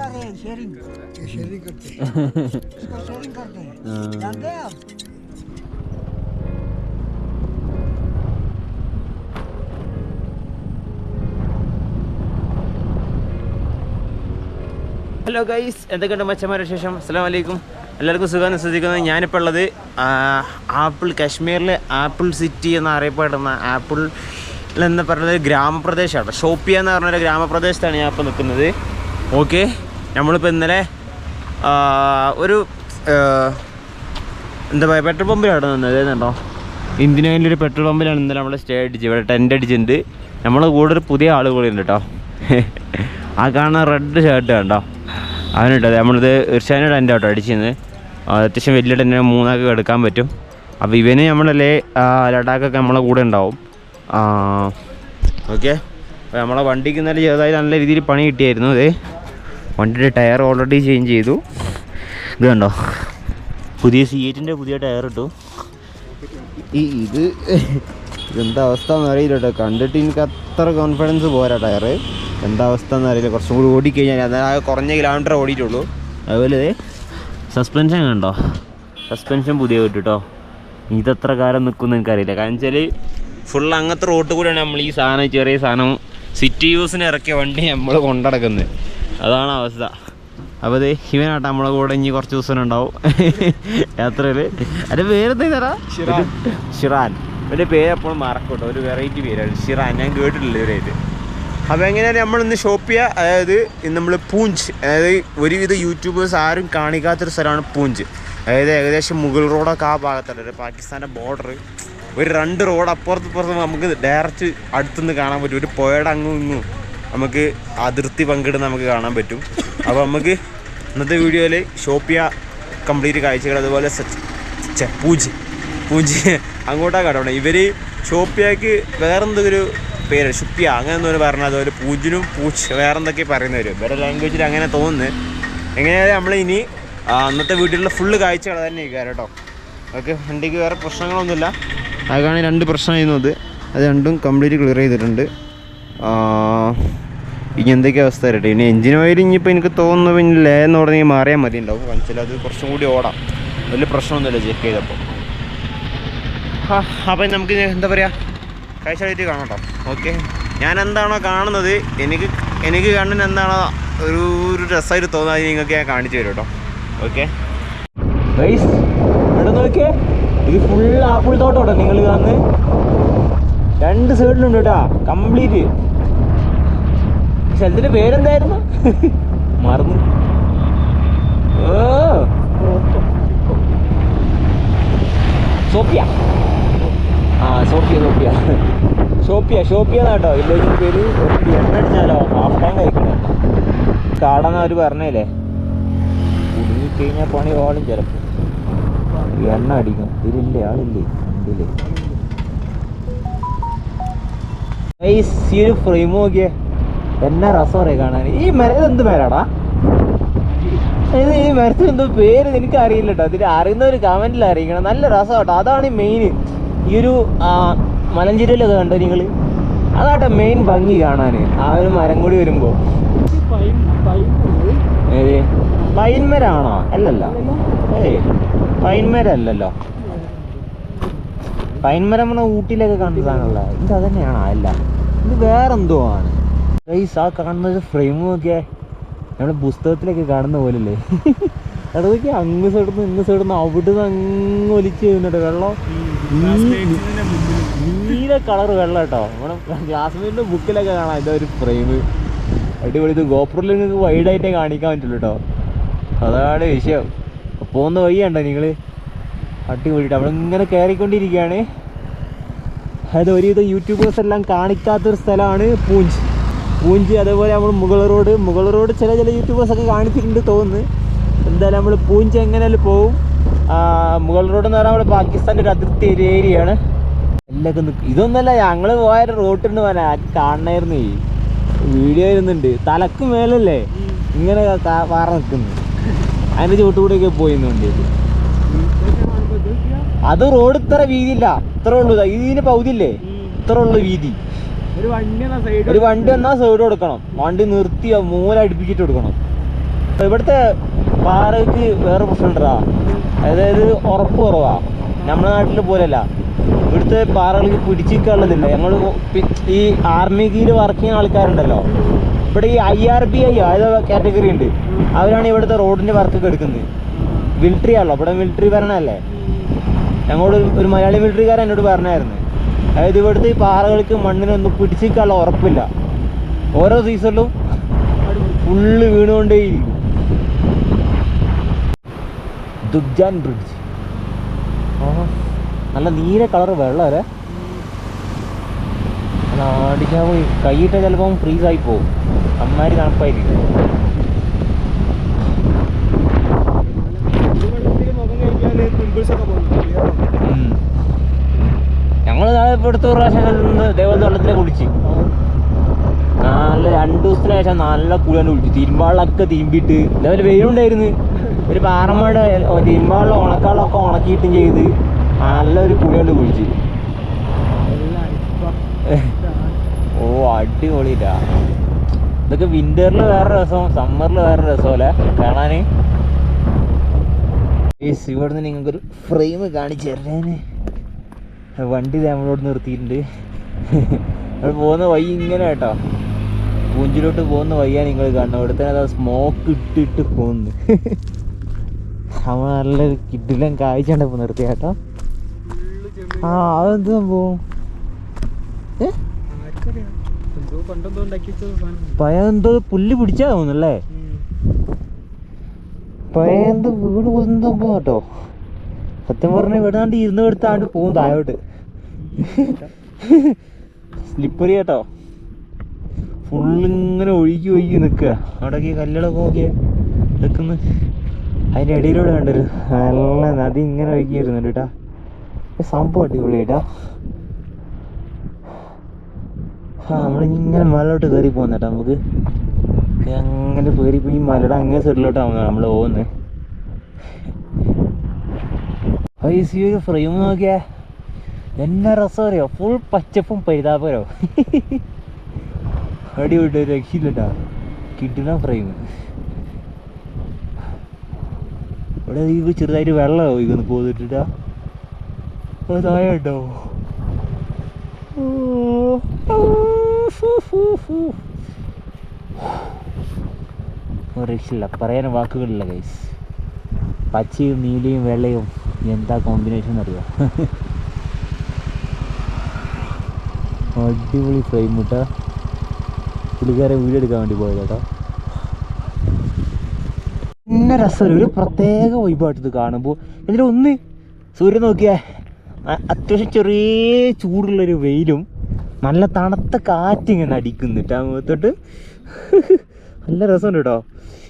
रहे हैं शेयरिंग करते हैं इसको शेयरिंग करते हैं जानते हैं आप ഹലോ ഗൈസ് എന്തൊക്കെയുണ്ട് മച്ചന്മാരുടെ ശേഷം അസ്സലാമു അലൈക്കും എല്ലാവർക്കും സുഖം ശ്രദ്ധിക്കുന്നത് ഞാനിപ്പോൾ ഉള്ളത് ആപ്പിൾ കാശ്മീരിലെ ആപ്പിൾ സിറ്റി എന്നറിയപ്പെടുന്ന ആപ്പിൾ എന്ന് പറയുന്നത് ഗ്രാമപ്രദേശമാണ് ഷോപ്പിയ എന്ന് പറഞ്ഞൊരു ഗ്രാമപ്രദേശത്താണ് ഞാൻ ഇപ്പോൾ നിൽക്കുന്നത് ഓക്കെ നമ്മളിപ്പോൾ ഇന്നലെ ഒരു എന്താ പറയുക പെട്രോൾ പമ്പിലാണ് നിന്നത് ഏതുണ്ടോ ഇന്ത്യൻ ഓയിലൊരു പെട്രോൾ പമ്പിലാണ് ഇന്നലെ നമ്മൾ സ്റ്റേ അടിച്ച് ഇവിടെ ടെൻ്റ് അടിച്ചിട്ടുണ്ട് നമ്മളെ കൂടെ ഒരു പുതിയ ആൾ കൂടി ഉണ്ട് കേട്ടോ ആ കാണുന്ന റെഡ് ഷർട്ട് കണ്ടോ അവനുണ്ടത് നമ്മളിത് ഇർഷാൻ്റെ ടെൻ്റ് കേട്ടോ അടിച്ചിരുന്നത് അത്യാവശ്യം വലിയ ടെൻ്റ് മൂന്നാൾക്ക് എടുക്കാൻ പറ്റും അപ്പോൾ ഇവന് നമ്മളല്ലേ ലഡാക്കൊക്കെ നമ്മളെ കൂടെ ഉണ്ടാവും ഓക്കെ അപ്പോൾ നമ്മളെ വണ്ടിക്ക് ഇന്നലെ ചെറുതായി നല്ല രീതിയിൽ പണി കിട്ടിയായിരുന്നു ഇത് വണ്ടിയുടെ ടയർ ഓൾറെഡി ചേഞ്ച് ചെയ്തു ഇത് കണ്ടോ പുതിയ C8-ൻ്റെ പുതിയ ടയർ ഇട്ടു ഇതെന്താ അവസ്ഥ എന്ന് അറിയില്ല കേട്ടോ കണ്ടിട്ട് എനിക്ക് അത്ര കോൺഫിഡൻസ് പോരാ ടയർ എന്താ അവസ്ഥ എന്നറിയില്ല കുറച്ചും കൂടി ഓടിക്കഴിഞ്ഞാൽ അതായത് കുറഞ്ഞ കിലോമീറ്റർ ഓടിയിട്ടുള്ളൂ അതുപോലെ സസ്പെൻഷൻ കണ്ടോ സസ്പെൻഷൻ പുതിയ കിട്ടും കേട്ടോ ഇതെത്ര കാലം നിൽക്കുമെന്ന് എനിക്കറിയില്ല കാരണം വെച്ചാൽ ഫുൾ അങ്ങനത്തെ റോഡ് കൂടെയാണ് നമ്മൾ ഈ സാധനം ചെറിയ സാധനം സിറ്റി യൂസിന് ഇറക്കിയ വണ്ടി നമ്മൾ കൊണ്ടടക്കുന്നത് അതാണ് അവസ്ഥ അപ്പോൾ അത് ഇവനാട്ടോ നമ്മളെ കൂടെ ഇനി കുറച്ച് ദിവസം ഉണ്ടാവും യാത്രയിൽ അതിൻ്റെ പേരെന്താ ഷിറാൻ എൻ്റെ പേര് എപ്പോഴും മറക്കട്ടോ ഒരു വെറൈറ്റി പേരാണ് ഷിറാൻ ഞാൻ കേട്ടിട്ടില്ല ഇവരായിട്ട് അപ്പോൾ എങ്ങനെയാണ് നമ്മളിന്ന് ഷോപ്പ് ചെയ്യുക അതായത് നമ്മൾ പൂഞ്ച് അതായത് ഒരുവിധ യൂട്യൂബേഴ്സ് ആരും കാണിക്കാത്തൊരു സ്ഥലമാണ് പൂഞ്ച് അതായത് ഏകദേശം മുഗൾ റോഡൊക്കെ ആ ഭാഗത്തുണ്ട് പാകിസ്ഥാൻ്റെ ബോർഡർ ഒരു 2 റോഡ് അപ്പുറത്ത് നമുക്ക് ഡയറക്റ്റ് അടുത്തുനിന്ന് കാണാൻ പറ്റും ഒരു പുഴയുടെ അങ്ങും ഇങ്ങും നമുക്ക് അതിർത്തി പങ്കിടുന്ന നമുക്ക് കാണാൻ പറ്റും അപ്പോൾ നമുക്ക് ഇന്നത്തെ വീഡിയോയിൽ ഷോപ്പിയ കംപ്ലീറ്റ് കാഴ്ചകൾ അതുപോലെ പൂഞ്ച് അങ്ങോട്ടാണ് കടവണം ഇവർ ഷോപ്പിയക്ക് വേറെന്തൊരു പേര് ഷുപ്പിയ അങ്ങനെ എന്തോ പറഞ്ഞത് അതുപോലെ പൂജിനും പൂച്ച് വേറെ എന്തൊക്കെ പറയുന്നവർ വേറെ ലാംഗ്വേജിൽ അങ്ങനെ തോന്നുന്നു എങ്ങനെയായാലും നമ്മൾ ഇനി അന്നത്തെ വീട്ടിലുള്ള ഫുള്ള് കാഴ്ചകൾ തന്നെ ഇരിക്കാം കേട്ടോ ഓക്കെ വണ്ടിക്ക് വേറെ പ്രശ്നങ്ങളൊന്നുമില്ല അതാണ് 2 പ്രശ്നമായിരുന്നു അത് രണ്ടും കംപ്ലീറ്റ് ക്ലിയർ ചെയ്തിട്ടുണ്ട് ഇനി എന്തൊക്കെ അവസ്ഥ വരട്ടെ ഇനി എഞ്ചിൻ ഓയിൽ ഇനിയിപ്പോൾ എനിക്ക് തോന്നുന്നു പിന്നെ ലേ എന്ന് പറഞ്ഞാൽ മാറിയാൽ മതി ഉണ്ടാവും കാണിച്ചാൽ അത് കുറച്ചും കൂടി ഓടാം വലിയ പ്രശ്നമൊന്നുമില്ല ചെക്ക് ചെയ്തപ്പോൾ അപ്പം നമുക്ക് എന്താ പറയുക കാഴ്ചയായിട്ട് കാണാം കേട്ടോ ഓക്കെ ഞാൻ എന്താണോ കാണുന്നത് എനിക്ക് കണ്ണിന് എന്താണോ ഒരു രസമായിട്ട് തോന്നുന്നത് നിങ്ങൾക്ക് ഞാൻ കാണിച്ചു തരും കേട്ടോ ഓക്കെ ഇവിടെ നോക്കിയേ ഇത് ഫുൾ ആപ്പിൾ തോട്ടോട്ടോ നിങ്ങൾ കാണുന്നത് 2 സൈഡിലുണ്ട് കേട്ടോ കംപ്ലീറ്റ് സ്ഥലത്തിൻ്റെ പേരെന്തായിരുന്നു മറന്നു സോപ്പിയ ഷോപ്പിയ എന്നാട്ടോ വില്ലേജിൻ്റെ പേര് എണ്ണ അടിച്ചാലോ ഹാഫ് ടൈം കഴിക്കണേ കാടെന്ന് അവർ പറഞ്ഞല്ലേ കുടുങ്ങിക്കഴിഞ്ഞാൽ പണി ഓടും ചിലപ്പോൾ എണ്ണ അടിക്കും ഇതിലില്ലേ ആളില്ലേ ഇതില്ലേ ഈ ഒരു ഫ്രെയിം നോക്കിയേ എന്നാ രസം അറിയാം കാണാൻ ഈ മരം എന്ത് മരാടാ ഈ മരത്തിന് എന്തോ പേര് എനിക്ക് അറിയില്ല കേട്ടോ അതിൽ അറിയുന്ന ഒരു കമന്റിൽ അറിയിക്കണം നല്ല രസം കേട്ടോ അതാണ് മെയിൻ ഈ ഒരു മലഞ്ചേരിയിലൊക്കെ കണ്ടോ നിങ്ങൾ അതാട്ടോ മെയിൻ ഭംഗി കാണാൻ ആ ഒരു മരം കൂടി വരുമ്പോൾ പൈൻമരാണോ അല്ലല്ലോ പൈൻമരം അല്ലല്ലോ പൈൻമരം പറഞ്ഞാൽ ഊട്ടിയിലൊക്കെ കണ്ടതാണല്ലോ ഇത് അതന്നെയാണോ അല്ല ഇത് വേറെന്തോ ആണ് ആ കാണുന്ന ഫ്രെയിം നോക്കിയാൽ നമ്മുടെ പുസ്തകത്തിലൊക്കെ കാണുന്ന പോലല്ലേ അവിടെ നോക്കിയാൽ അങ്ങ് സൈഡിൽ നിന്ന് സൈഡിൽ നിന്ന് അവിടെ നിന്ന് അങ്ങ് ഒലിച്ച് ചെയ്യുന്നുണ്ട് വെള്ളം നീല കളർ വെള്ളം കേട്ടോ നമ്മുടെ ക്ലാസ്മേറ്റിൻ്റെ ബുക്കിലൊക്കെ കാണാം ഇതാ ഒരു ഫ്രെയിം അടിപൊളി ഇത് ഗോപ്രോയിൽ നിങ്ങൾക്ക് വൈഡായിട്ടേ കാണിക്കാൻ പറ്റുള്ളൂ കേട്ടോ അതാണ് വിഷയം പോകുന്ന വഴിയുണ്ടോ നിങ്ങൾ അടിപൊളിയിട്ട് നമ്മളിങ്ങനെ കയറിക്കൊണ്ടിരിക്കുകയാണ് അതായത് ഒരുവിധം യൂട്യൂബേഴ്സ് എല്ലാം കാണിക്കാത്തൊരു സ്ഥലമാണ് പൂഞ്ച് അതേപോലെ നമ്മൾ മുഗൾ റോഡ് ചില യൂട്യൂബേഴ്സൊക്കെ കാണിച്ചിട്ടുണ്ട് തോന്നുന്നു എന്തായാലും നമ്മൾ പൂഞ്ച് എങ്ങനെയാലും പോവും മുഗൾ റോഡ് എന്ന് പറഞ്ഞാൽ നമ്മുടെ പാകിസ്ഥാൻ്റെ ഒരു അതിർത്തി ഏരിയയാണ് എല്ലൊക്കെ നിൽക്കും ഇതൊന്നുമല്ല ഞങ്ങൾ പോയ റോട്ടിന്ന് പറഞ്ഞാൽ കാണണമായിരുന്നു വീഡിയോ ഇരുന്നുണ്ട് തലക്ക് മേലല്ലേ ഇങ്ങനെ പാറ നിൽക്കുന്നു അതിൻ്റെ ചുവട്ടുകൂടെയൊക്കെ പോയിന്നുണ്ട് അത് റോഡ് ഇത്ര വീതിയില്ല ഇത്ര ഉള്ളൂ ഇതിന് പകുതിയില്ലേ ഇത്ര ഉള്ളു വീതി ഒരു വണ്ടി എന്നാ സൈഡ് കൊടുക്കണം വണ്ടി നിർത്തി മൂല അടുപ്പിച്ചിട്ട് കൊടുക്കണം ഇവിടുത്തെ പാറയ്ക്ക് വേറെ പ്രശ്നമുണ്ടാ, അതായത് ഉറപ്പ് കുറവാ. നമ്മുടെ നാട്ടിൽ പോലെയല്ല, ഇവിടുത്തെ പാറകൾക്ക് പിടിച്ചിരിക്കാനുള്ളതില്ല. ഞങ്ങൾ ഈ ആർമി കീഴിൽ വർക്ക് ചെയ്യുന്ന ആൾക്കാരുണ്ടല്ലോ, ഇവിടെ ഈ IRBI അതായത് കാറ്റഗറി ഉണ്ട്, അവരാണ് ഇവിടുത്തെ റോഡിൻ്റെ വർക്കൊക്കെ എടുക്കുന്നത്. മിലിറ്ററി ആണല്ലോ, ഇവിടെ മിലിറ്ററി ഭരണമല്ലേ. ഞങ്ങളോട് ഒരു മലയാളി മിലിറ്ററിക്കാരൻ എന്നോട് പറഞ്ഞായിരുന്നു, അതായത് ഇവിടുത്തെ ഈ പാറകൾക്ക് മണ്ണിനൊന്നും പിടിച്ചിരിക്കാനുള്ള ഉറപ്പില്ല. ഓരോ സീസണിലും ഫുള്ള് വീണുകൊണ്ടേയിരിക്കും. ദുബ്ജാൻ ബ്രിഡ്ജ്, നല്ല നീല കളർ വെള്ളം അല്ലേ. അടിക്കാൻ പോയി കൈയിട്ട ചിലപ്പം ഫ്രീസായി പോകും, അമ്മാതിരി തണുപ്പായിരിക്കും. ഞങ്ങൾ ഇവിടുത്തെ പ്രാവശ്യം ദേവത്തെ വെള്ളത്തിലെ കുളിച്ച് നല്ല 2 ദിവസത്തിന് ശേഷം നല്ല കുളിയാണ് കുളിച്ചു. തിരുമ്പാളൊക്കെ തിരുമ്പിയിട്ട് ഇതേപോലെ വെയിലുണ്ടായിരുന്നു. ഒരു പാറമഴ തിരുമ്പാളിലും ഉണക്കാളൊക്കെ ഉണക്കിയിട്ടും ചെയ്ത് നല്ലൊരു കുളികൊണ്ട് കുളിച്ച്. ഓ അടിപൊളിയിട്ടാ. ഇതൊക്കെ വിന്ററിൽ വേറെ രസം, സമ്മറിൽ വേറെ രസമല്ലേ കാണാൻ. ഇവിടുന്ന് നിങ്ങൾക്കൊരു ഫ്രെയിം കാണിച്ചു തരാൻ. വണ്ടി നമ്മളോട് നിർത്തിയിട്ടുണ്ട്. നമ്മൾ പോകുന്ന വഴി ഇങ്ങനെ കേട്ടോ, പൂഞ്ചിലോട്ട് പോകുന്ന വഴിയാണ് നിങ്ങൾ കാണുന്നത്. ഇവിടുത്തെ അതാ സ്മോക്ക് ഇട്ടിട്ട് പോകുന്നു. നമ്മൾ നല്ലൊരു കിഡിലും കാഴ്ച ഇപ്പോൾ നിർത്തി കേട്ടോ. ആ അതെന്ത് സംഭവം? പഴയ എന്തോ പുല്ല് പിടിച്ചാ തോന്നുന്നല്ലേ, പഴയ എന്തോ വീട് പോകുന്ന കേട്ടോ. സത്യം പറഞ്ഞാൽ വിടാണ്ട് ഇരുന്ന് എടുത്താണ്ട് പോകും താഴോട്ട്. സ്ലിപ്പറി കേട്ടോ, ഫുള്ളിങ്ങനെ ഒഴുകി ഒഴുകി നിൽക്കുക. അവിടെയൊക്കെ കല്ലുകളൊക്കെ നോക്കിയാൽ നിൽക്കുന്നു. അതിൻ്റെ ഇടയിലൂടെ കണ്ടൊരു നല്ല നദി ഇങ്ങനെ ഒഴുകി വരുന്നുണ്ട് കേട്ടാ. സംഭവം അടിപൊളി കേട്ടാ. നമ്മളിങ്ങനെ മലയിലോട്ട് കയറി പോകുന്നേട്ടാ. നമുക്ക് അങ്ങനെ കയറി പോയി മലയുടെ അങ്ങേ സൈഡിലോട്ടാണ് നമ്മൾ പോകുന്നത്. ഈ ഒരു ഫ്രെയിം നോക്കിയാ എന്നാ രസം അറിയോ, ഫുൾ പച്ചപ്പും പരിതാപരോ. അടിപൊളി രക്ഷയില്ലട്ടാ, കിട്ടുന്ന ഫ്രെയിം. ഇവിടെ ഈ ചെറുതായിട്ട് വെള്ളം ഒഴിക്കുന്നു പോന്നിട്ടാ. അതായ കേട്ടോ, രക്ഷയില്ല, പറയാൻ വാക്കുകളില്ല ഗൈസ്. പച്ചയും നീലയും വെള്ളയും എന്താ കോമ്പിനേഷൻ അറിയാം. അടിപൊളി ഫ്രെയിം ഇട്ടാ. പുള്ളിക്കാരെ വീഡിയോ എടുക്കാൻ വേണ്ടി പോയത് കേട്ടോ. പിന്നെ രസം, ഒരു പ്രത്യേക വൈബായിട്ടത് കാണുമ്പോൾ. ഇതിലൊന്ന് സൂര്യൻ നോക്കിയാ അത്യാവശ്യം ചെറിയ ചൂടുള്ളൊരു വെയിലും നല്ല തണുത്ത കാറ്റിങ്ങനെ അടിക്കുന്നിട്ടാ മുഖത്തോട്ട്. നല്ല രസമുണ്ട് കേട്ടോ.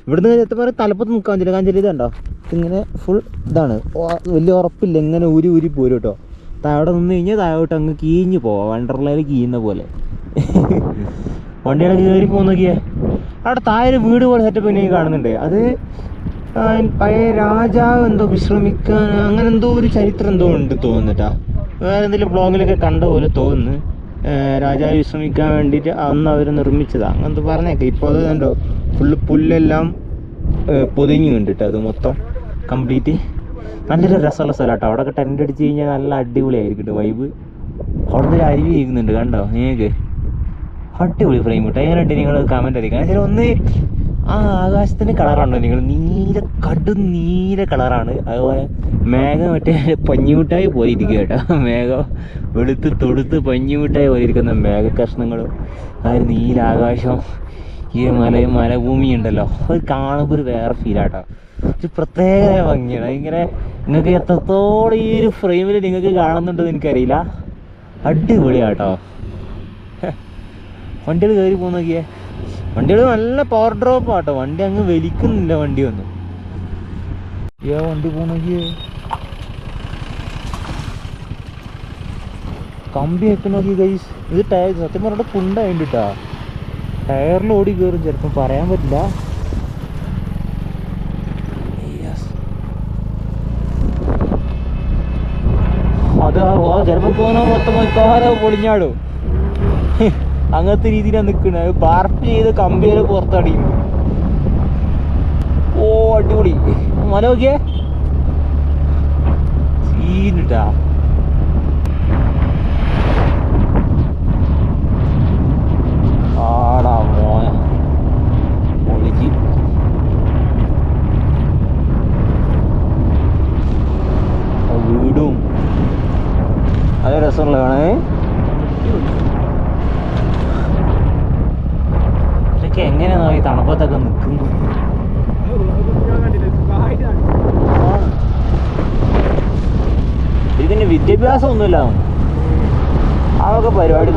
ഇവിടുന്ന് എത്തപ്പോൾ തലപ്പത്ത് നിൽക്കാൻ പറ്റില്ല. കാഞ്ചല് ഇതുണ്ടോ, ഇങ്ങനെ ഫുൾ ഇതാണ്, വലിയ ഉറപ്പില്ല, ഇങ്ങനെ ഊരി ഊരി പോരും കേട്ടോ. താഴെ നിന്ന് കഴിഞ്ഞാൽ താഴോട്ട് അങ്ങ് കീഞ്ഞ് പോവാം, വണ്ടർലയിൽ കീയുന്ന പോലെ. വണ്ടികളൊക്കെ കയറി പോകുന്ന നോക്കിയേ. അവിടെ താഴെ വീട് പോലെ സെറ്റപ്പ് എനിക്ക് കാണുന്നുണ്ട്. അത് പഴയ രാജാവ് എന്തോ വിശ്രമിക്കാൻ അങ്ങനെ എന്തോ ഒരു ചരിത്രം എന്തോ ഉണ്ട് തോന്നുന്നിട്ടാ. വേറെ എന്തെങ്കിലും ബ്ലോഗിലൊക്കെ കണ്ട പോലെ തോന്നുന്നു. രാജാവ് വിശ്രമിക്കാൻ വേണ്ടിയിട്ട് അന്ന് അവർ നിർമ്മിച്ചതാണ് അങ്ങനത്തെ പറഞ്ഞേക്കെ. ഇപ്പോൾ അത് കണ്ടോ, ഫുള്ള് പുല്ലെല്ലാം പൊതിഞ്ഞു കണ്ടിട്ട് അത് മൊത്തം കംപ്ലീറ്റ്. നല്ലൊരു രസമുള്ള സ്ഥലം കേട്ടോ. അവിടെയൊക്കെ ടെൻ്റ് അടിച്ച് കഴിഞ്ഞാൽ നല്ല അടിപൊളിയായിരിക്കും വൈബ്. അവിടെ നിന്ന് അരുവി ചെയ്യുന്നുണ്ട് കണ്ടോ നിങ്ങൾക്ക്. അടിപൊളി ഫ്രെയിം കിട്ടും. എങ്ങനെയുണ്ട് നിങ്ങൾ കമൻറ്റ് അറിയിക്കാം. അതിൽ ഒന്ന് ആ ആകാശത്തിൻ്റെ കളറാണോ നിങ്ങൾ, നീല കടും നീല കളറാണ്. അതുപോലെ മേഘം മറ്റേ പഞ്ഞിമിഠായി പോലെ ഇരിക്കുക കേട്ടോ. മേഘം വെളുത്ത് തൊടുത്ത് പഞ്ഞിമിഠായി പോലെ ഇരിക്കുന്ന മേഘകഷ്ണങ്ങളും ആ ഒരു നീല ആകാശം, ഈ മലയും മലഭൂമി ഉണ്ടല്ലോ, അത് കാണുമ്പോൾ ഒരു വേറെ ഫീലാട്ടോ. ഒരു പ്രത്യേക ഭംഗിയാണ്. ഇങ്ങനെ നിങ്ങൾക്ക് എത്രത്തോളം ഈ ഒരു ഫ്രെയിമിൽ നിങ്ങൾക്ക് കാണുന്നുണ്ടെന്ന് എനിക്കറിയില്ല. അടിപൊളിയാട്ടോ. വണ്ടികൾ കയറി പോകുന്ന നോക്കിയേ. വണ്ടികൾ നല്ല പവർ ഡ്രോപ്പ് ആട്ടോ. വണ്ടി അങ്ങ് വലിക്കുന്നില്ല വണ്ടി ഒന്നും. വണ്ടി പോകുന്ന നോക്കിയേ. കമ്പി ഒക്കെ നോക്കി ഗൈസ്. ഇത് ടയർ സത്യം പറഞ്ഞിട്ട് കുണ്ടായിട്ടാ. ടയറിൽ ഓടി കയറും ചിലപ്പം, പറയാൻ പറ്റില്ല. അത് ചിലപ്പോൾ പോകുന്ന മൊത്തം പൊളിഞ്ഞാടും. അങ്ങനത്തെ രീതിയിലാണ് നിൽക്കുന്നത്. പാർക്ക് ചെയ്ത് കമ്പിയിൽ പുറത്തടിയും. അടിപൊളി. മല നോക്കിയേ, സീനിട്ടാ. ആടാ മോന പൊളിക്ക്. വീടും നല്ല രസമുള്ളതാണ്. ഇതൊക്കെ എങ്ങനെയാണോ ഈ തണുപ്പത്തൊക്കെ നിൽക്കുന്നു? ഇതിന് വിദ്യാഭ്യാസം ഒന്നുമില്ല, അതൊക്കെ പരിപാടി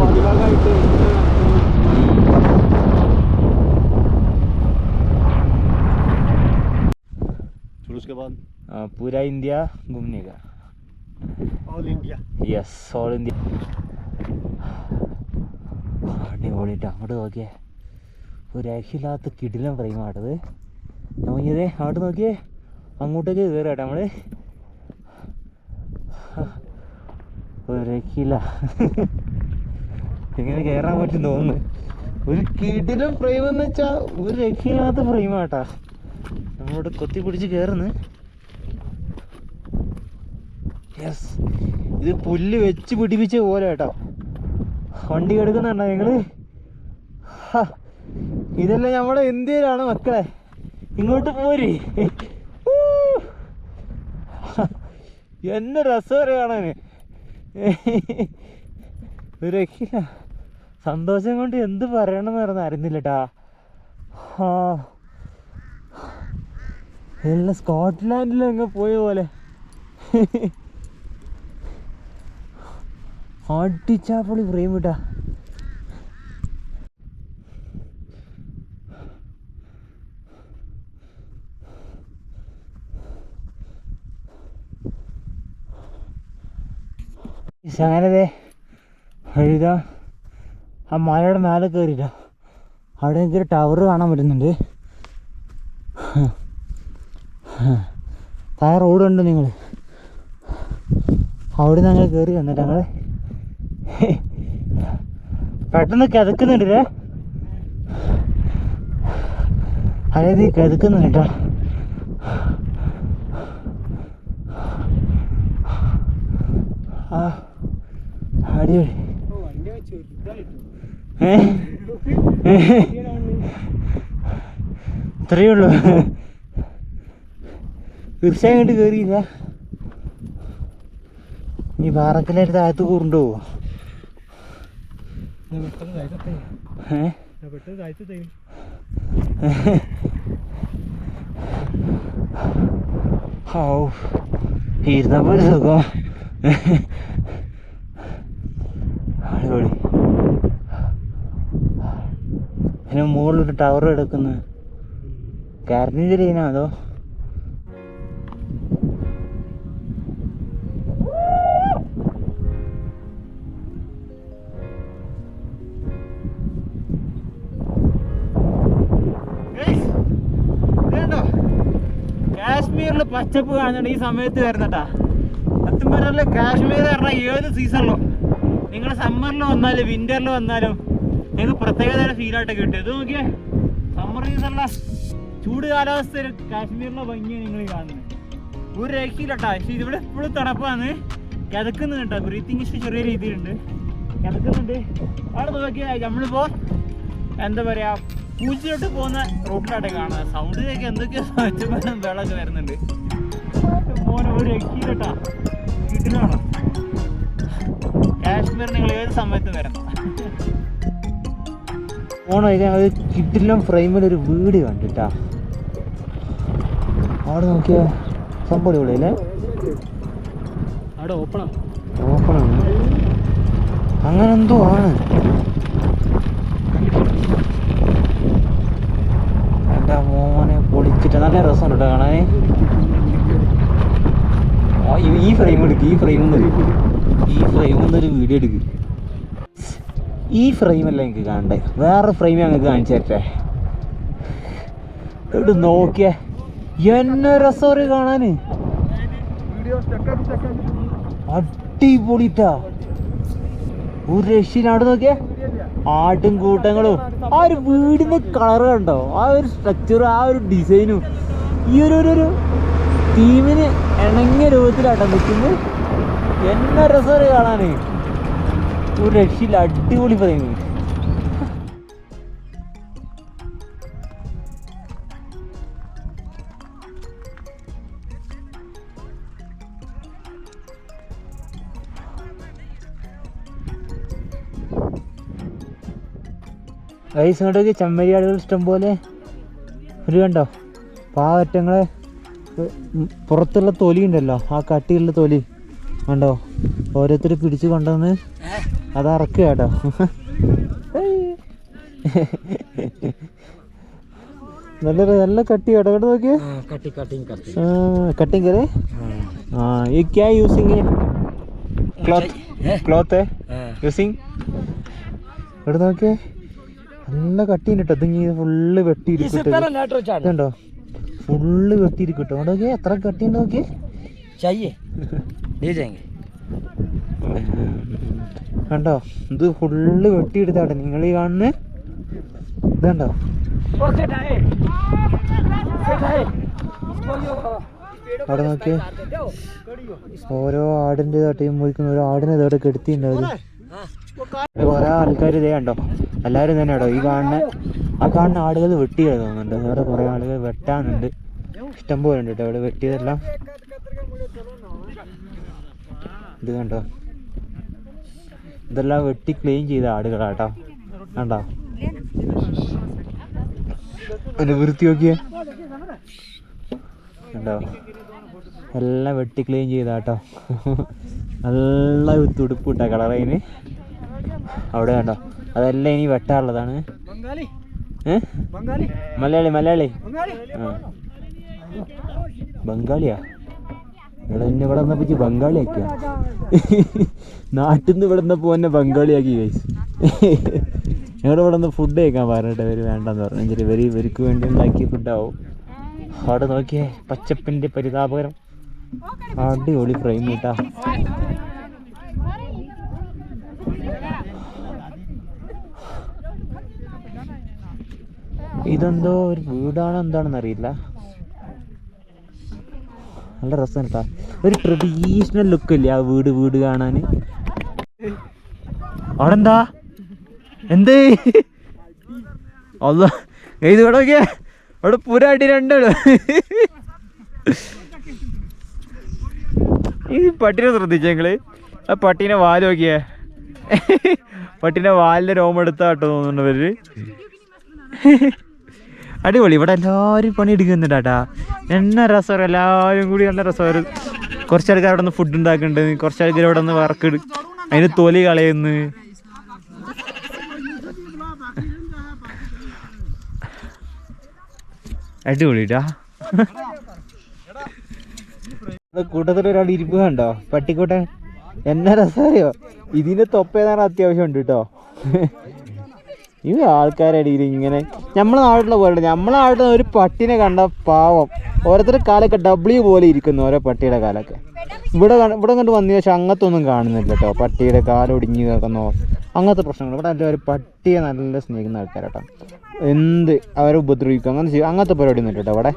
पूरा इंडिया घूमने का, all India. Yes all India. അടിപൊളിയിട്ട് അങ്ങോട്ട് നോക്കിയേ, ഒരു രക്ഷയില്ലാത്ത കിടിലം ഫ്രെയിമാട്ടത്. നോക്കിയതേ അങ്ങോട്ട് നോക്കിയേ, അങ്ങോട്ടേക്ക് കയറാട്ടെ നമ്മൾ. ഒരു രക്ഷയില്ല, എങ്ങനെ കയറാൻ പറ്റും തോന്നുന്നു. ഒരു കിടിലം ഫ്രെയിം എന്ന് വെച്ചാൽ ഒരു രക്ഷയില്ലാത്ത ഫ്രെയിമാട്ടാ. നമ്മളോട് കൊത്തി പിടിച്ച് കയറുന്നു. യെസ്, ഇത് പുല്ല് വെച്ച് പിടിപ്പിച്ച പോലെ കേട്ടോ. വണ്ടി എടുക്കുന്നുണ്ടോ ഞങ്ങള്? ഇതെല്ലാം നമ്മുടെ ഇന്ത്യയിലാണ് മക്കളെ, ഇങ്ങോട്ട് പോര്. എന്നെ രസം കാണാന്, ഒരു രക്ഷയില്ല. സന്തോഷം കൊണ്ട് എന്ത് പറയണമെന്ന് പറഞ്ഞ അറിയുന്നില്ലട്ടാ. എല്ലാം സ്കോട്ട്ലാൻഡിലങ്ങ് പോയ പോലെ. അടിച്ചാപ്പൊളി ഫ്രെയിം കിട്ടാ. ശാനതേ എഴുതാ ആ മലയുടെ മേലെ കയറിയിട്ടാ. അവിടെ എനിക്കൊരു ടവർ കാണാൻ പറ്റുന്നുണ്ട്. താഴെ റോഡുണ്ട്, നിങ്ങൾ അവിടെ നിന്ന് ഞങ്ങൾ കയറി വന്നിട്ട് ഞങ്ങൾ പെട്ടെന്ന് കിതക്കുന്നുണ്ടല്ലേ. അതായത് കിതക്കുന്നുണ്ട് കേട്ടോ. ആ അടിപൊളി. ഇത്രയേ ഉള്ളൂ, തീർച്ചയായും ഇങ്ങോട്ട് കയറിയില്ല. ഈ പാറക്കലെടുത്ത് അകത്ത് കൂറുണ്ടോ? ഇരുന്നപ്പോ ഒരു സുഖം. അടിപൊളി. അതിന് മുകളിലൊരു ടവർ എടുക്കുന്നു. കരണ്ടിൻ്റെ ലൈനാ അതോ? കാശ്മീരിൽ പച്ചപ്പ് കാണുന്നുണ്ട് ഈ സമയത്ത് വരുന്നട്ടാ. സത്യം പറഞ്ഞാൽ കാശ്മീർ പറഞ്ഞാൽ ഏത് സീസണിലും, നിങ്ങൾ സമ്മറിൽ വന്നാലും വിന്ററിൽ വന്നാലും നിങ്ങൾക്ക് പ്രത്യേകതരം ഫീലായിട്ട് കിട്ടും. ഇത് നോക്കിയേ, സമ്മർ സീസണിലെ ചൂട് കാലാവസ്ഥയിൽ കാശ്മീരിലെ ഭംഗിയാണ് നിങ്ങൾ കാണുന്നത്. ഒരു രക്ഷയില്ലട്ടാ. പക്ഷേ ഇതിവിടെ എപ്പോഴും തണുപ്പാണ്, കിതക്കുന്നുണ്ട് കേട്ടോ. ബ്രീത്തിങ് ഇഷ്ടം ചെറിയ രീതിയിലുണ്ട്, കിതക്കുന്നുണ്ട്. അവിടെ നോക്കിയാൽ നമ്മളിപ്പോൾ എന്താ പറയുക, പൂച്ചയോട്ട് പോകുന്ന റോഡിലാട്ടെ കാണുന്നത്. സൗണ്ടിലേക്ക് എന്തൊക്കെയോ വെച്ചപ്പോഴും വെള്ളമൊക്കെ വരുന്നുണ്ട്. മോനെ ഒരു രക്ഷയില്ലട്ടാ, വീട്ടിലാണ്. കാശ്മീർ നിങ്ങൾ ഏത് സമയത്തും വരണം. ഓണോ അത് കിട്ടിലും ഫ്രെയിമിലൊരു വീട് കണ്ടിട്ടാ. അവിടെ നോക്കിയാ സംഭവം ഇവിടെ അല്ലേ, അവിടെ ഓപ്പണാണ്. അങ്ങനെ എന്തോ ആണ്. എൻ്റെ മോനെ പൊളിച്ചിട്ട് നല്ല രസമുണ്ട് കേട്ടോ കാണാൻ. ഈ ഫ്രെയിം എടുക്കുക, ഈ ഫ്രെയിമിൽ നിന്നൊരു വീഡിയോ എടുക്കുക. ഈ ഫ്രെയിമല്ല എനിക്ക് കാണണ്ടേ, വേറെ ഫ്രെയിം ഞങ്ങൾക്ക് കാണിച്ചു തരട്ടെ. ഇവിടെ നോക്കിയേ, എന്നെ രസം കാണാൻ. അടിപൊളിട്ടാ, ഒരു രക്ഷയിലാണ്. നോക്കിയേ, ആട്ടും കൂട്ടങ്ങളും ആ ഒരു വീടിന്റെ കളർ കണ്ടോ, ആ ഒരു സ്ട്രക്ചറും ആ ഒരു ഡിസൈനും ഈ ഒരു തീമിന് ഇണങ്ങിയ രൂപത്തിലാട്ടോ നിൽക്കുന്നത്. എന്നാ രസം കാണാൻ, ഒരു രക്ഷയില്ല, അടിപൊളി ഫ്രെയിം. ഗൈസ് ഇങ്ങോട്ടേക്ക് ചെമ്മരിയാടുകൾ ഇഷ്ടം പോലെ ഒരു കണ്ടോ, പാവറ്റങ്ങളെ പുറത്തുള്ള തൊലി ഉണ്ടല്ലോ, ആ കട്ടിയുള്ള തൊലി കണ്ടോ, ഓരോരുത്തർ പിടിച്ച് കൊണ്ടുവന്ന് അത് അറക്കുക കേട്ടോ. നല്ല കട്ടി കേട്ടോ, കേട്ടോ നോക്കിയേ, കട്ടിങ് കയറി. ये क्या यूजिंग है, क्लॉथ है യൂസിങ്. ഇവിടെ നോക്കിയേ നല്ല കട്ടിയുണ്ട് കേട്ടോ. ഇത് ഫുള്ള് വെട്ടിയിരിക്കട്ടോ, ഫുള്ള് വെട്ടിയിരിക്കട്ടോ. അവിടെ നോക്കിയേ എത്ര കട്ടിയുണ്ട് നോക്കിയേ. കണ്ടോ, ഇത് ഫുള്ള് വെട്ടിയെടുത്താട്ടെ നിങ്ങൾ ഈ കാണുന്ന ഇതുണ്ടോ. അവിടെ നോക്കിയേ ഓരോ ആടിൻ്റെതായിട്ട് മുറിക്കുന്ന ഓരോ ആടിനെ ഇതോടെ കെടുത്തിണ്ടാവും. കുറെ ആൾക്കാർ ഇതേ കണ്ടോ, എല്ലാവരും തന്നെ കേട്ടോ ഈ കാണുന്ന ആടുകൾ വെട്ടിയത് തോന്നുന്നുണ്ട്. അവിടെ കുറെ ആളുകൾ വെട്ടാനുണ്ട്, ഇഷ്ടം പോലെ ഉണ്ട് കേട്ടോ ഇവിടെ വെട്ടിയതെല്ലാം. ഇത് കണ്ടോ, ഇതെല്ലാം വെട്ടി ക്ലീൻ ചെയ്ത ആടുകളാട്ടോ. കണ്ടോ അതിൻ്റെ വൃത്തി നോക്കിയേ, കണ്ടോ എല്ലാം വെട്ടി ക്ലീൻ ചെയ്താട്ടോ. നല്ല തുടുപ്പിട്ട കളറതിന്. അവിടെ കണ്ടോ, അതെല്ലാം ഇനി വെട്ടാനുള്ളതാണ്. മലയാളി ആ ബംഗാളിയാ. ഇവിടെ എന്നെ ഇവിടെ വന്നപ്പോ ബംഗാളിയാക്കിയ, നാട്ടിൽ നിന്ന് ഇവിടെ നിന്നപ്പോ എന്നെ ബംഗാളിയാക്കി കഴിച്ചു. ഞങ്ങളുടെ ഇവിടെ നിന്ന് ഫുഡ് കഴിക്കാൻ പറഞ്ഞിട്ട് ഇവര് വേണ്ടെന്ന് പറഞ്ഞു. ഇവർക്ക് വേണ്ടി ഉണ്ടാക്കിയ ഫുഡാവും. അവിടെ നോക്കിയേ പച്ചപ്പിന്റെ പരിതാപകരം, അടിപൊളി ഫ്രെയിം കിട്ടാ. ഇതെന്തോ ഒരു വീടാണോ എന്താണെന്ന് അറിയില്ല, നല്ല രസം കേട്ടാ. ഒരു ട്രഡീഷണൽ ലുക്ക് ഇല്ലേ ആ വീട് കാണാൻ. അവിടെ എന്താ എന്തേ അല്ല ഇത് ഇവിടെ നോക്കിയേ, അവിടെ പുരാട്ടി രണ്ടാണ്. ഈ പട്ടീനെ ശ്രദ്ധിച്ച ഞങ്ങള്, ആ പട്ടീനെ വാല് നോക്കിയേ, പട്ടീനെ വാലിന്റെ രോമം എടുത്താട്ടോ തോന്നുന്നുണ്ട് ഇവര്. അടിപൊളി. ഇവിടെ എല്ലാവരും പണി എടുക്കുന്നുണ്ടാട്ടാ, എന്നാ രസം, എല്ലാവരും കൂടി നല്ല രസം. കുറച്ച് ആൾക്കാർ അവിടെ നിന്ന് ഫുഡ് ഉണ്ടാക്കുന്നുണ്ട്, കുറച്ച് ആൾക്കാർ അവിടെ നിന്ന് വറക്കിട് അതിന് തൊലി കളയുന്നു. അടിപൊളിട്ടാ. കൂട്ടത്തിൽ ഒരാൾ ഇരിപ്പ് കണ്ടോ, പട്ടിക്കൂട്ടൻ. എന്നാ രസമറിയോ, ഇതിന്റെ തൊപ്പേതാണ് അത്യാവശ്യം ഉണ്ട് കേട്ടോ. ഈ ആൾക്കാരടിയിൽ ഇങ്ങനെ നമ്മളെ നാട്ടിലെ പോലെ, നമ്മളെ നാട്ടിൽ ഒരു പട്ടിനെ കണ്ട പാവം ഓരോരുത്തരുടെ കാലൊക്കെ ഡബ്ല്യു പോലെ ഇരിക്കുന്നു, ഓരോ പട്ടിയുടെ കാലൊക്കെ. ഇവിടെ കണ്ട് വന്നതിന് ശേഷം അങ്ങനത്തെ ഒന്നും കാണുന്നില്ല കേട്ടോ, പട്ടിയുടെ കാലൊടിഞ്ഞ് കേൾക്കുന്നോ അങ്ങനത്തെ പ്രശ്നങ്ങൾ. ഇവിടെ എല്ലാവരും പട്ടിയെ നല്ല സ്നേഹിക്കുന്ന ആൾക്കാരാട്ടോ, എന്ത് അവരെ ഉപദ്രവിക്കും അങ്ങനത്തെ പരിപാടി ഒന്നും കേട്ടോ. ഇവിടെ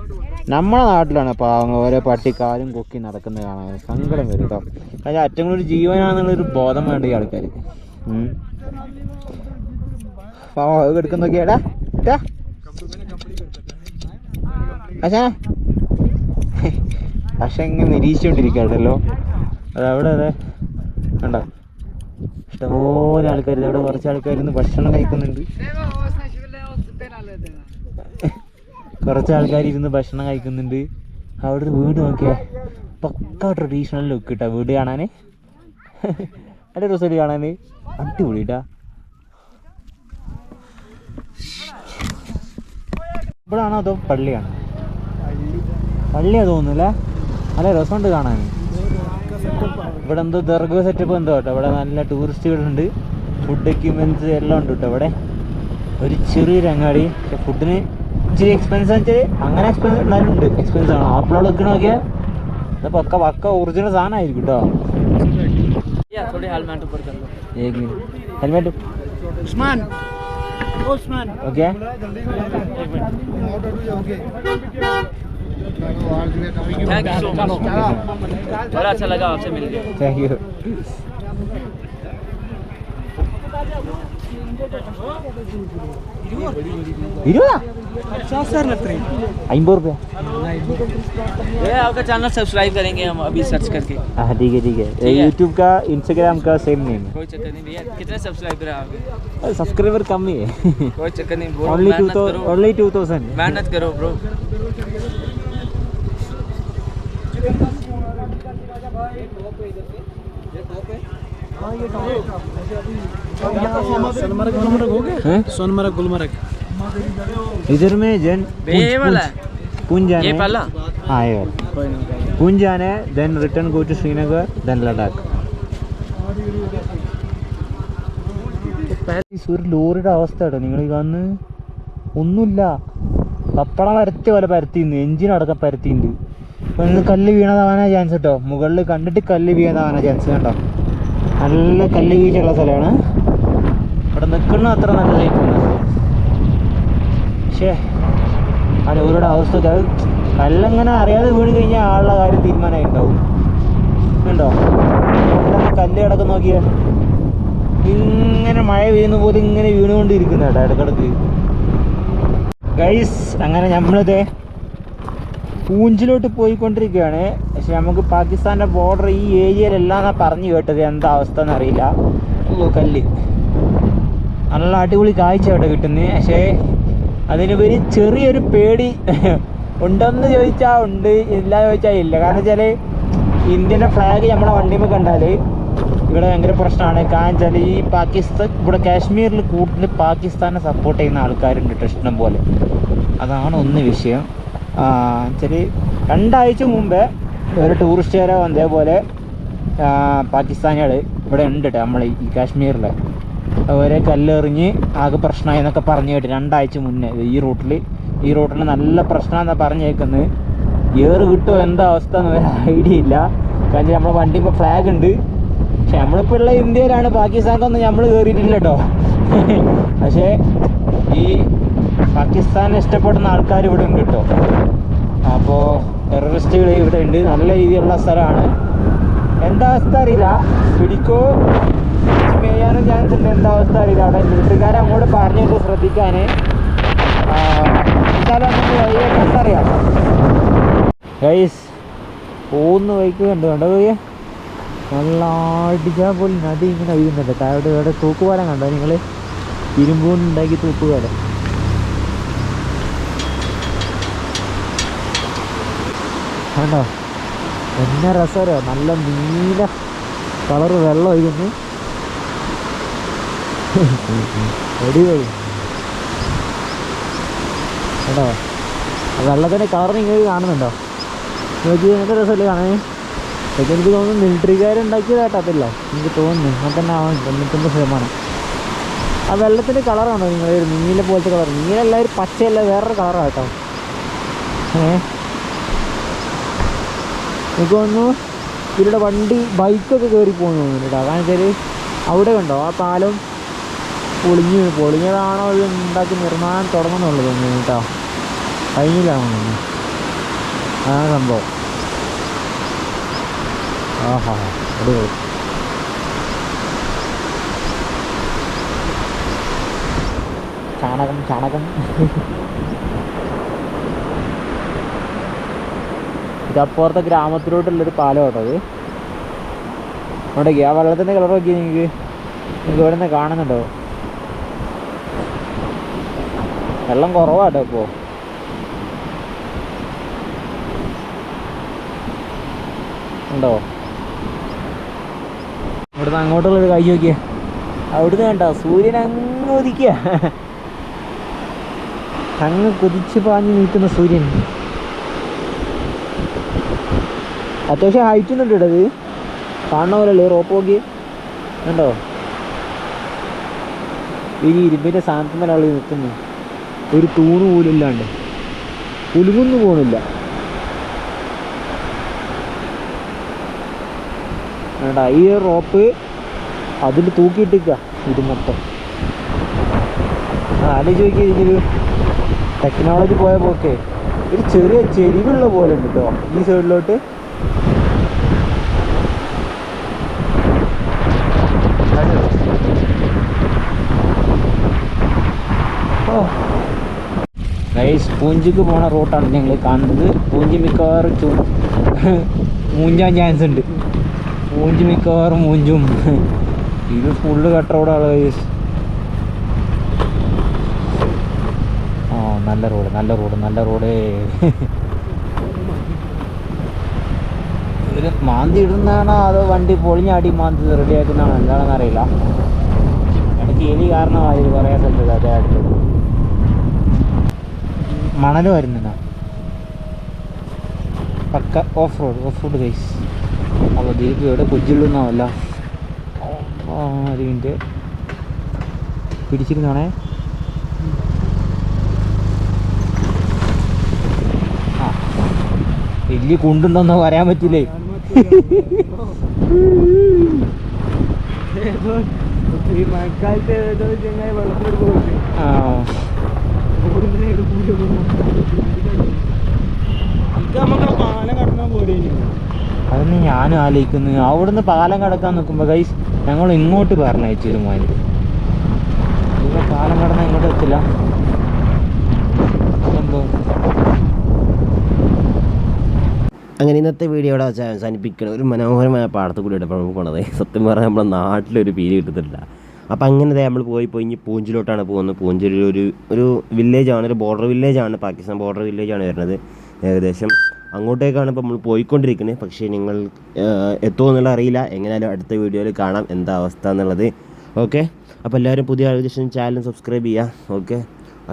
നമ്മളെ നാട്ടിലാണ് പാവങ്ങൾ ഓരോ പട്ടിക്കാലും കൊക്കി നടക്കുന്നത് കാണാൻ സങ്കടം വരും കേട്ടോ. കാരണം അറ്റങ്ങളൊരു ജീവനാണെന്നുള്ളൊരു ബോധം വേണ്ട ഈ ആൾക്കാർ. പാവം എടുക്കുന്നൊക്കെയാടാ പക്ഷെ ഇങ്ങനെ നിരീക്ഷിച്ചുകൊണ്ടിരിക്കുകയാണല്ലോ. അതവിടെ അതെ കണ്ടോ, ഇഷ്ടംപോലെ ആൾക്കാർ ഇവിടെ കുറച്ച് ആൾക്കാർ ഇന്ന് ഭക്ഷണം കഴിക്കുന്നുണ്ട്. കുറച്ച് ആൾക്കാർ ഇരുന്ന് ഭക്ഷണം കഴിക്കുന്നുണ്ട്. അവിടെ ഒരു വീട് നോക്കിയാ പക്ക ട്രഡീഷണൽ ലുക്ക് കിട്ടാ വീട് കാണാന്. നല്ല രസം കാണാന്, അടിപൊളിട്ടാ. ഇവിടാണോ അതോ പള്ളിയാണോ? പള്ളിയാ തോന്നുന്നില്ല, നല്ല രസമുണ്ട് കാണാൻ. ഇവിടെ എന്തോ ദർഗ സെറ്റപ്പ് എന്തോ കേട്ടോ. ഇവിടെ നല്ല ടൂറിസ്റ്റുകളുണ്ട്, ഫുഡ് എക്യുപ്മെന്റ്സ് എല്ലാം ഉണ്ട് കേട്ടോ. ഇവിടെ ഒരു ചെറിയൊരു അങ്ങാടി, പക്ഷെ ഫുഡിന് ഇച്ചിരി എക്സ്പെൻസ് വെച്ചാൽ അങ്ങനെ എക്സ്പെൻസ് എന്നാലും ഉണ്ട്, എക്സ്പെൻസ് ആണ്. ആപ്പിളോട് വെക്കണ നോക്കിയാൽ ഇത് പക്ക ഒറിജിനൽ സാധനമായിരിക്കും കേട്ടോ. Helmet okay. Thank you so much, बड़ा अच्छा लगा आपसे मिलके। Thank you. ഇരുപതാ? 50 रुपया. ये आपका चैनल सब्सक्राइब करेंगे हम अभी सर्च करके। हाँ ठीक है ठीक है. है. यूट्यूब का इंस्टाग्राम का सेम नेम है. कोई चक्कर नहीं भैया, कितने सब्सक्राइबर है आपके? सब्सक्राइबर कम ही है. कोई चक्कर नहीं ब्रो, ओनली मेहनत करो, 2000. मेहनत करो ब्रो। सोनमर्ग गुलमर्ग इधर में जन ये वाला है? पुंज जाना ये है. पहला? हाँ ये वाला. पुंज जाना है, then return go to Srinagar, then Ladakh. ഒരു ലോറിയുടെ അവസ്ഥ കേട്ടോ നിങ്ങൾ ഈ കാണുന്നത്. ഒന്നുമില്ല, പപ്പടം പരത്തിയ പോലെ പരത്തിന്ന്, എഞ്ചിനടക്കം പരത്തിണ്ട്. അപ്പോൾ ഇന്ന് കല്ല് വീണതാവാനാ ചാൻസ് കേട്ടോ. മുകളിൽ കണ്ടിട്ട് കല്ല് വീണതാവാനാ ചാൻസ് കേട്ടോ. നല്ല കല്ല് വീഴ്ചയുള്ള സ്ഥലമാണ്. ഇവിടെ നിൽക്കുന്ന അത്ര നല്ലതായിട്ടുണ്ട്. പക്ഷേ ആ ലോറിയുടെ അവസ്ഥ അത് കല്ലങ്ങനെ അറിയാതെ വീണ് കഴിഞ്ഞാൽ ആളുടെ കാര്യം തീരുമാനമായി ഉണ്ടാവും. ഉണ്ടോ കല്ല് കിടക്ക് നോക്കിയാൽ ഇങ്ങനെ മഴ പെയ്യുന്ന പോലെ ഇങ്ങനെ വീണുകൊണ്ടിരിക്കുന്ന കേട്ടോ ഇടക്കിടക്ക്. ഗൈസ് അങ്ങനെ നമ്മളിത് പൂഞ്ചിലോട്ട് പോയിക്കൊണ്ടിരിക്കുകയാണ്. പക്ഷെ നമുക്ക് പാകിസ്ഥാൻ്റെ ബോർഡർ ഈ ഏരിയയിലെല്ലാം എന്നാണ് പറഞ്ഞു കേട്ടത്. എന്താ അവസ്ഥ എന്നറിയില്ല. കല്ല് നല്ല അടിപൊളി കാഴ്ച കേട്ടോ കിട്ടുന്നത്. പക്ഷേ അതിനുപരി ചെറിയൊരു പേടി ഉണ്ടെന്ന് ചോദിച്ചാൽ ഉണ്ട്, ഇല്ല ചോദിച്ചാൽ ഇല്ല. കാരണം വെച്ചാൽ ഇന്ത്യൻ്റെ ഫ്ലാഗ് നമ്മുടെ വണ്ടിയിൽ കണ്ടാൽ ഇവിടെ ഭയങ്കര പ്രശ്നമാണ്. കാരണം വെച്ചാൽ ഈ പാകിസ്ഥാൻ ഇവിടെ കാശ്മീരിൽ കൂടുതൽ പാകിസ്ഥാനെ സപ്പോർട്ട് ചെയ്യുന്ന ആൾക്കാരുണ്ട് കേട്ടോ ഇഷ്ടം പോലെ. അതാണ് ഒന്ന് വിഷയം. വെച്ചാൽ 2 ആഴ്ച മുമ്പേ ഒരു ടൂറിസ്റ്റുകാരോ അതേപോലെ പാകിസ്ഥാനികൾ ഇവിടെ ഉണ്ട് കേട്ടോ നമ്മൾ ഈ കാശ്മീരിൽ. അവരെ കല്ലെറിഞ്ഞ് ആകെ പ്രശ്നമായി എന്നൊക്കെ പറഞ്ഞു കേട്ട് 2 ആഴ്ച മുന്നേ. ഈ റൂട്ടിൽ നല്ല പ്രശ്നമാണെന്നാണ് പറഞ്ഞേക്കുന്നത്. ഏറ് കിട്ടുമോ എന്താ അവസ്ഥ എന്ന് ഒരു ഐഡിയ ഇല്ല. കാരണം നമ്മളെ വണ്ടി ഇപ്പോൾ ഫ്ലാഗ് ഉണ്ട്. പക്ഷെ നമ്മളിപ്പോൾ ഉള്ള ഇന്ത്യയിലാണ്, പാകിസ്ഥാനിലൊന്നും നമ്മൾ കയറിയിട്ടില്ല കേട്ടോ. പക്ഷേ ഈ പാകിസ്ഥാനെ ഇഷ്ടപ്പെടുന്ന ആൾക്കാർ ഇവിടെ ഉണ്ട് കേട്ടോ. അപ്പോൾ ടെററിസ്റ്റുകൾ ഇവിടെ ഉണ്ട്. നല്ല രീതിയിലുള്ള സ്ഥലമാണ്. എന്താ അവസ്ഥ അറിയില്ല, പിടിക്കോ ചെയ്യാനും ചാൻസ് ഉണ്ട്. എന്താ അവസ്ഥ അറിയില്ല. അവിടെ മിലിറ്ററിക്കാരെ അങ്ങോട്ട് പറഞ്ഞിട്ട് ശ്രദ്ധിക്കാൻ. എന്തായാലും നമുക്ക് വഴിയെ കണ്ടറിയാം. ഗൈസ് പോകുന്ന വഴിക്ക് കണ്ടോ പോയ നല്ല അടിച്ചാൽ പോലും നദി ഇങ്ങനെ ഒഴുകുന്നുണ്ട്. താഴോട്ട് ഇവിടെ തൂക്കുപാലം കണ്ടോ നിങ്ങൾ? ഇരുമ്പുകൊണ്ടുണ്ടാക്കി തൂക്കുപാലം. കണ്ടോ എന്നെ രസമോ, നല്ല നീല കളറ് വെള്ളം ഒഴുകുന്നു. അടിപൊളി കേട്ടോ. വെള്ളത്തിൻ്റെ കളർ നിങ്ങൾ കാണുന്നുണ്ടോ? നോക്കി നല്ല രസമല്ലേ കാണാൻ. ഇതൊക്കെ എനിക്ക് തോന്നുന്നു മിലിറ്ററിക്കാരുണ്ടാക്കിയതായിട്ടല്ല എനിക്ക് തോന്നുന്നു. അങ്ങനെ തന്നെ ആവാൻ 99%. ആ വെള്ളത്തിൻ്റെ കളറാണോ നിങ്ങൾ ഒരു നീല പോലത്തെ കളർ? നീലല്ല, ഒരു പച്ചയല്ല, വേറൊരു കളറാണ് കേട്ടോ. എനിക്ക് തോന്നുന്നു ഇവരുടെ വണ്ടി ബൈക്കൊക്കെ കയറി പോകുന്നു തോന്നുന്നു കേട്ടോ. കാരണം വെച്ചാൽ അവിടെ കണ്ടോ ആ പാലം പൊളിഞ്ഞതാണോ ഇത് ഉണ്ടാക്കി നിർമ്മാണം തുടങ്ങുന്നുള്ളത് തോന്നുന്നു കേട്ടോ. കഴിഞ്ഞില്ലാണോ തോന്നുന്നു അതാണ് സംഭവം. ആഹാ അടിപൊളി. ചാണകം ഇതപ്പുറത്തെ ഗ്രാമത്തിലോട്ടുള്ളൊരു പാലം കേട്ടോ അത്. അവിടെ ആ വെള്ളത്തിൻ്റെ കളർ നോക്കി നിങ്ങൾക്ക് ഇവിടെ നിന്ന് കാണുന്നുണ്ടോ? വെള്ളം കുറവാട്ടോ ഇപ്പോൾ. ഉണ്ടോ? ഇവിടുന്ന് അങ്ങോട്ടുള്ളൊരു കൈ നോക്കിയാൽ അവിടുന്ന് കണ്ടോ സൂര്യൻ അങ്ങ് ഉദിക്കുക. അങ്ങ് കുതിച്ച് പാഞ്ഞ് നിൽക്കുന്ന സൂര്യൻ. അത്യാവശ്യം ഹൈറ്റ് ഒന്നും ഉണ്ട്. അത് കാണുന്ന പോലെയല്ലേ റോപ്പ് നോക്കി കണ്ടോ? ഈ ഇരുമ്പിൻ്റെ സാധനത്തിന്മേലുള്ള നിൽക്കുന്നു. ഒരു തൂണ് പോലും ഇല്ലാണ്ട് കുലുങ്ങൊന്നും പോകണില്ല. വേണ്ട ഈ റോപ്പ് അതിൽ തൂക്കിയിട്ടിക്കുക ഇത് മൊത്തം. ആലോചിച്ച് നോക്കി ഇതിനൊരു ടെക്നോളജി പോയ പോക്കെ ഒരു ചെറിയ ചെരിവുള്ള പോലെ ഉണ്ട് കേട്ടോ ഈ സൈഡിലോട്ട്. ഗൈസ് പൂഞ്ചിക്ക് പോണ റൂട്ടാണ് ഞങ്ങൾ കാണുന്നത്. പൂഞ്ചി മിക്കവാറും മൂഞ്ചാൻ ചാൻസ് ഉണ്ട്. പൂഞ്ചി മിക്കവാറും മൂഞ്ചും. ഇത് ഫുള്ള് കട്ട റോഡാണ് ഗൈസ്. ആ നല്ല റോഡ് നല്ല റോഡ് നല്ല റോഡ്. ഒരു മാന്തി ഇടുന്നതാണോ അതോ വണ്ടി പൊളിഞ്ഞാടി മാന്തി റെഡിയാക്കുന്നതാണോ എന്താണെന്ന് അറിയില്ല. ഇടയ്ക്ക് എലി കാരണമായി പറയാൻ സ്ഥലത്ത് അതേ അടുത്തത് മണൽ വരുന്നില്ല. പക്ക ഓഫ് റോഡ് ഗൈസ്. അപ്പോൾ ദീപ് ഇവിടെ കൊച്ചിലുന്നാവല്ല. അതിൻ്റെ പിടിച്ചിരുന്നാണേ. ആ വലിയ കുണ്ടുണ്ടോന്നോ പറയാൻ പറ്റില്ലേ. ആ അതൊന്നും ഞാനും ആലോചിക്കുന്നു. അവിടുന്ന് പാലം കടക്കാൻ നോക്കുമ്പോൾ ഗൈസ് ഞങ്ങൾ ഇങ്ങോട്ട് പറഞ്ഞയച്ചിരുന്നു. അതിന് ഇവിടെ പാലം കടന്നാൽ ഇങ്ങോട്ട് എത്തില്ല. അങ്ങനെ ഇന്നത്തെ വീഡിയോ ഇവിടെ വെച്ചാൽ അവസാനിപ്പിക്കണം. ഒരു മനോഹരമായ പാടത്ത് കൂടി ഇപ്പോൾ നമുക്ക് പോണത്. സത്യം പറഞ്ഞാൽ നമ്മുടെ നാട്ടിലൊരു ഫീൽ കിട്ടുന്നില്ല. അപ്പോൾ അങ്ങനെ നമ്മൾ പോയി ഇനി പൂഞ്ചിലോട്ടാണ് പോകുന്നത്. പൂഞ്ചിൽ ഒരു വില്ലേജാണ്, ഒരു ബോർഡർ വില്ലേജാണ്, പാകിസ്ഥാൻ ബോർഡർ വില്ലേജാണ് വരുന്നത്. ഏകദേശം അങ്ങോട്ടേക്കാണ് ഇപ്പോൾ നമ്മൾ പോയിക്കൊണ്ടിരിക്കുന്നത്. പക്ഷേ നിങ്ങൾ എത്തുമോ എന്നുള്ള അറിയില്ല. എങ്ങനെയാലും അടുത്ത വീഡിയോയിൽ കാണാം എന്താ അവസ്ഥ എന്നുള്ളത്. ഓക്കെ, അപ്പോൾ എല്ലാവരും പുതിയ ഏകദേശം ചാനൽ സബ്സ്ക്രൈബ് ചെയ്യുക. ഓക്കെ,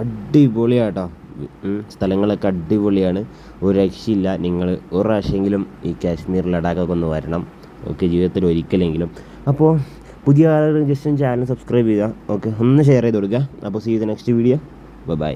അടിപൊളിയാട്ടോ സ്ഥലങ്ങളൊക്കെ അടിപൊളിയാണ്. ഒരു രക്ഷയില്ല. നിങ്ങൾ ഒരു പ്രാവശ്യമെങ്കിലും ഈ കാശ്മീർ ലഡാക്കൊക്കെ ഒന്ന് വരണം. ഓക്കെ, ജീവിതത്തിൽ ഒരിക്കലെങ്കിലും. അപ്പോൾ പുതിയ ആളുകൾ ജസ്റ്റ് ചാനൽ സബ്സ്ക്രൈബ് ചെയ്യുക. ഓക്കെ, ഒന്ന് ഷെയർ ചെയ്ത് കൊടുക്കുക. അപ്പോൾ see you the next video. By.